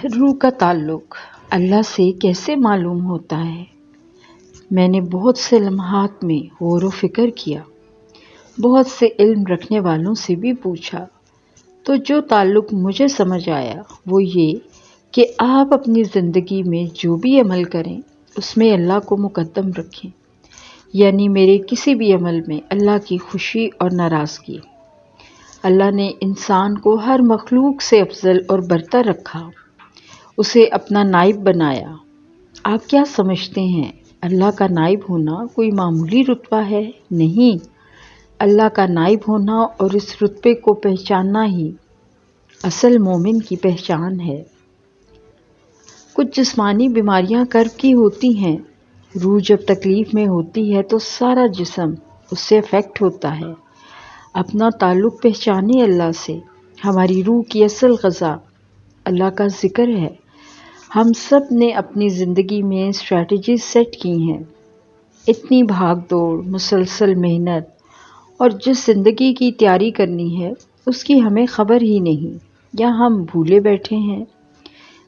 روح کا تعلق اللہ سے کیسے معلوم ہوتا ہے؟ میں نے بہت سے لمحات میں غور و فکر کیا، بہت سے علم رکھنے والوں سے بھی پوچھا، تو جو تعلق مجھے سمجھ آیا وہ یہ کہ آپ اپنی زندگی میں جو بھی عمل کریں اس میں اللہ کو مقدم رکھیں، یعنی میرے کسی بھی عمل میں اللہ کی خوشی اور ناراضگی۔ اللہ نے انسان کو ہر مخلوق سے افضل اور برتر رکھا، اسے اپنا نائب بنایا۔ آپ کیا سمجھتے ہیں اللہ کا نائب ہونا کوئی معمولی رتبہ ہے؟ نہیں، اللہ کا نائب ہونا اور اس رتبے کو پہچاننا ہی اصل مومن کی پہچان ہے۔ کچھ جسمانی بیماریاں قلب کی ہوتی ہیں، روح جب تکلیف میں ہوتی ہے تو سارا جسم اس سے افیکٹ ہوتا ہے۔ اپنا تعلق پہچانے اللہ سے۔ ہماری روح کی اصل غذا اللہ کا ذکر ہے۔ ہم سب نے اپنی زندگی میں اسٹریٹجیز سیٹ کی ہیں، اتنی بھاگ دوڑ، مسلسل محنت، اور جس زندگی کی تیاری کرنی ہے اس کی ہمیں خبر ہی نہیں، یا ہم بھولے بیٹھے ہیں۔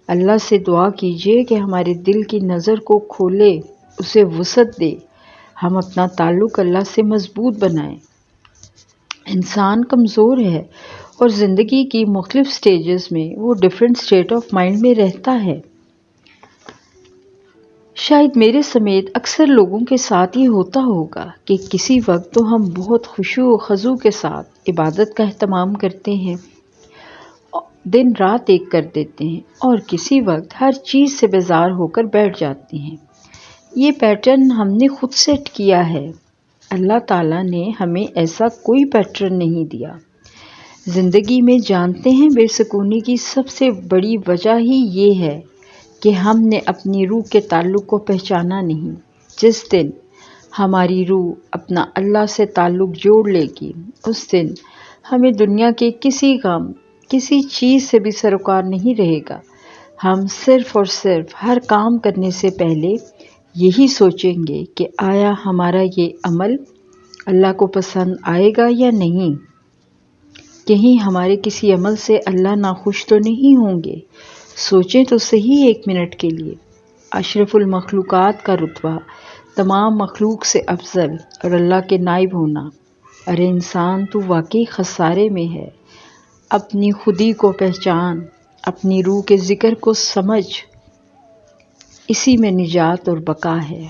اللہ سے دعا کیجیے کہ ہمارے دل کی نظر کو کھولے، اسے وسعت دے، ہم اپنا تعلق اللہ سے مضبوط بنائیں۔ انسان کمزور ہے اور زندگی کی مختلف سٹیجز میں وہ ڈیفرنٹ اسٹیٹ آف مائنڈ میں رہتا ہے۔ شاید میرے سمیت اکثر لوگوں کے ساتھ یہ ہوتا ہوگا کہ کسی وقت تو ہم بہت خشوع و خضوع کے ساتھ عبادت کا اہتمام کرتے ہیں، دن رات ایک کر دیتے ہیں، اور کسی وقت ہر چیز سے بیزار ہو کر بیٹھ جاتے ہیں۔ یہ پیٹرن ہم نے خود سیٹ کیا ہے، اللہ تعالیٰ نے ہمیں ایسا کوئی پیٹرن نہیں دیا۔ زندگی میں جانتے ہیں بے سکونی کی سب سے بڑی وجہ ہی یہ ہے کہ ہم نے اپنی روح کے تعلق کو پہچانا نہیں۔ جس دن ہماری روح اپنا اللہ سے تعلق جوڑ لے گی، اس دن ہمیں دنیا کے کسی غم، کسی چیز سے بھی سروکار نہیں رہے گا۔ ہم صرف اور صرف ہر کام کرنے سے پہلے یہی سوچیں گے کہ آیا ہمارا یہ عمل اللہ کو پسند آئے گا یا نہیں؟ کہیں ہمارے کسی عمل سے اللہ ناخوش تو نہیں ہوں گے؟ سوچیں تو صحیح ایک منٹ کے لیے۔ اشرف المخلوقات کا رتبہ، تمام مخلوق سے افضل اور اللہ کے نائب ہونا۔ ارے انسان، تو واقعی خسارے میں ہے۔ اپنی خودی کو پہچان، اپنی روح کے ذکر کو سمجھ، اسی میں نجات اور بقا ہے۔